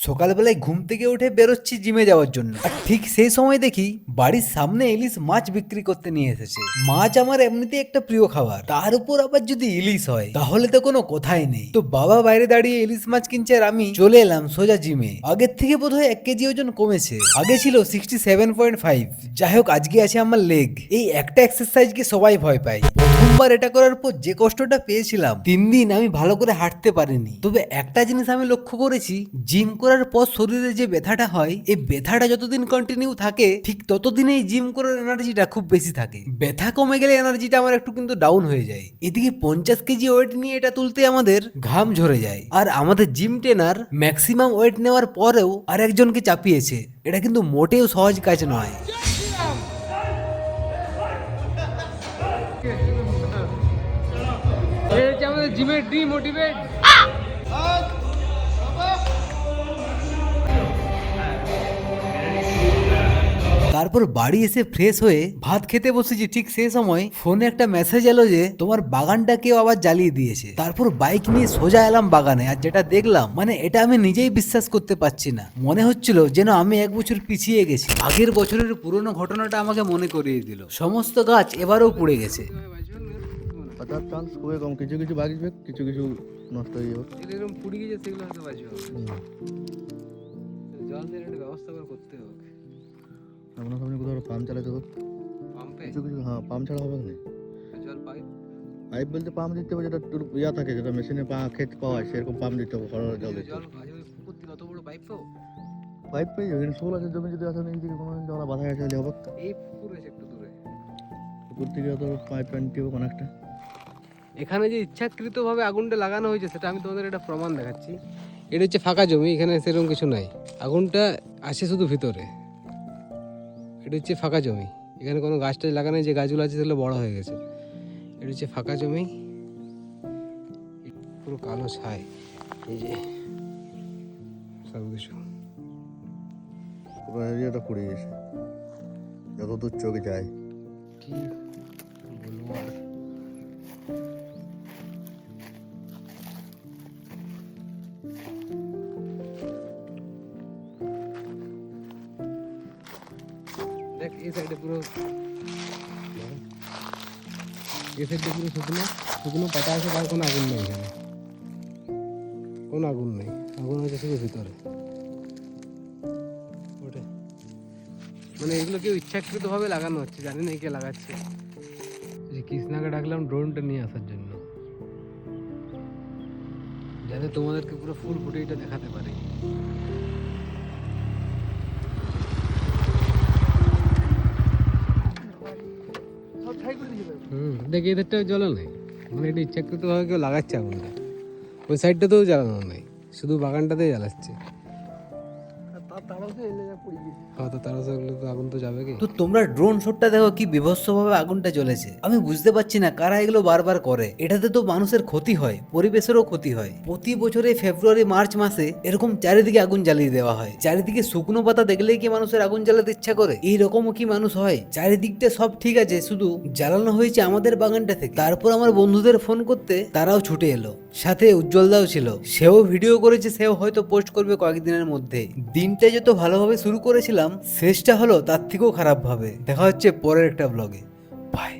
সকালবেলায় ঘুম থেকে উঠে বেরোচ্ছি জিমে যাওয়ার জন্য, আর ঠিক সেই সময় দেখি বাড়ির সামনে ইলিশ মাছ বিক্রি করতে নিয়ে এসেছে। মাছ আমার এমনিতে একটা প্রিয় খাবার, তার উপর আবার যদি ইলিশ হয় তাহলে তো কোনো কথাই নেই। তো বাবা বাইরে দাঁড়িয়ে ইলিশ মাছ কিনছে আর আমি চলে এলাম সোজা জিমে। আগের থেকে বোধহয় 1 কেজি ওজন কমেছে, আগে ছিল 67.5। যাই হোক, আজকে আছে আমার লেগ। এই একটা এক্সারসাইজকে সবাই ভয় পায়। প্রথমবার এটা করার পর যে কষ্টটা পেয়েছিলাম, 3 দিন আমি ভালো করে হাঁটতে পারিনি। তবে একটা জিনিস আমি লক্ষ্য করেছি, জিম করার পর শরীরে যে ব্যথাটা হয়, এই ব্যথাটা যতদিন কন্টিনিউ থাকে ঠিক ততদিনেই জিম করার এনার্জিটা খুব বেশি থাকে। ব্যথা কমে গেলে এনার্জিটা আমার একটু কিন্তু ডাউন হয়ে যায়। এদিকে 50 কেজি ওয়েট নিয়ে এটা তুলতে আমাদের ঘাম ঝরে যায়, আর আমাদের জিম ট্রেনার ম্যাক্সিমাম ওয়েট নেওয়ার পরেও আর একজনকে চাপিয়েছে। এটা কিন্তু মোটেও সহজ কাজ নয়। আমাদের জিমের ডিমোটিভেট। তারপর বাড়ি এসে ফ্রেশ হয়ে ভাত খেতে বসেছি, ঠিক সেই সময় ফোনে একটা মেসেজ এলো যে তোমার বাগানটা কেউ আবার জ্বালিয়ে দিয়েছে। তারপর বাইক নিয়ে সোজা এলাম বাগানে, আর যেটা দেখলাম মানে এটা আমি নিজেই বিশ্বাস করতে পারছি না। মনে হচ্ছিল যেন আমি 1 বছর পিছিয়ে গেছি। আগের বছরের পুরনো ঘটনাটা আমাকে মনে করিয়ে দিল। সমস্ত গাছ এবারও পুড়ে গেছে। বাঁচার চান্স খুবই কম, কিছু কিছু বাঁচবে, কিছু কিছু নষ্ট হয়ে যাবে। এরকম পুড়ে গেছে, সেগুলো হয়তো বাঁচবে। জল দিয়ে একটা ব্যবস্থা করতে হবে। সামনাসামনি কোথাও পাম্প চালাতে হবে, পাম্পে কিছু কিছু। হ্যাঁ, পাম্প ছাড়া হবে না। জল পাইপ পাইপ বলতে পাম্প দিতে হবে, যেটা তোর ইয়া থাকে, যেটা মেশিনে খেত পাওয়া হয়, সেরকম পাম্প দিতে হবে। খরা জল দিতে জল হবে। পুকুর থেকে অত বড় পাইপ পাও? পাইপ পেয়ে যাবে, শোল আছে জমি, যদি আসলে এই দিকে কোনো জল বাধা গেছে হবে। এই পুকুর আছে একটু দূরে, পুকুর থেকে অত পাইপ টানতে হবে অনেকটা। এখানে যে ইচ্ছাকৃতভাবে আগুনটা লাগানো হয়েছে সেটা আমি তোমাদের একটা প্রমাণ দেখাচ্ছি। এটা হচ্ছে ফাঁকা জমি, এখানে সেরকম কিছু নাই। আগুনটা আসে শুধু ভিতরে। এটা হচ্ছে ফাঁকা জমি, এখানে কোনো গাছ টাছ লাগানো নেই। যে গাছগুলো আছে সেগুলো বড় হয়ে গেছে। এটা হচ্ছে ফাঁকা জমি, পুরো কালো ছাই। এই যে সব কিছু পুরো এরিয়াটা পুড়ে গেছে, যত দূর চোখে যায়। কি বলবো আর। দেখ এই সাইডে পুরো, এই সাইডে পুরো শুকনো শুকনো পাতা আছে, তার কোনো আগুন নেই এখানে, কোনো আগুন নেই। আগুন হয়েছে শুধু ভিতরে ওঠে। মানে এগুলো কেউ ইচ্ছাকৃতভাবে লাগানো হচ্ছে, জানি না কে লাগাচ্ছে। যে কৃষ্ণাকে ডাকলাম ড্রোনটা নিয়ে আসার জন্য, যাতে তোমাদেরকে পুরো ফুল ফুটেজটা দেখাতে পারি। দেখ এদেরটাও জ্বলা নাই, মানে এটা ইচ্ছাকৃতভাবে কেউ লাগাচ্ছে আগুনটা। ওই সাইডটাতেও জ্বালানো নাই, শুধু বাগানটাতেই জ্বালাচ্ছে। হয়তো তারা তো আগুন তো যাবে কি। তো তোমরা ড্রোন শটটা দেখো কি বিভৎসভাবে আগুনটা জ্বলেছে। আমি বুঝতে পারছি না কারা এগুলো বারবার করে। এটাতে তো মানুষের ক্ষতি হয়, পরিবেশেরও ক্ষতি হয়। প্রতি বছরে ফেব্রুয়ারি মার্চ মাসে এরকম চারিদিকে আগুন জ্বালিয়ে দেওয়া হয়। চারিদিকে শুকনো পাতা দেখলেই কি মানুষের আগুন জ্বালাতে ইচ্ছা করে? এইরকমও কি মানুষ হয়? চারিদিকটা সব ঠিক আছে, শুধু জ্বালানো হয়েছে আমাদের বাগানটা থেকে। তারপর আমার বন্ধুদের ফোন করতে তারাও ছুটে এলো, সাথে উজ্জ্বলদাও ছিল। সেও ভিডিও করেছে, সেও হয়তো পোস্ট করবে কয়েকদিনের মধ্যে। দিনটা যত ভালোভাবে শুরু করেছিলাম, শেষটা হলো তার থেকেও খারাপ ভাবে। দেখা হচ্ছে পরের একটা ব্লগে। বাই।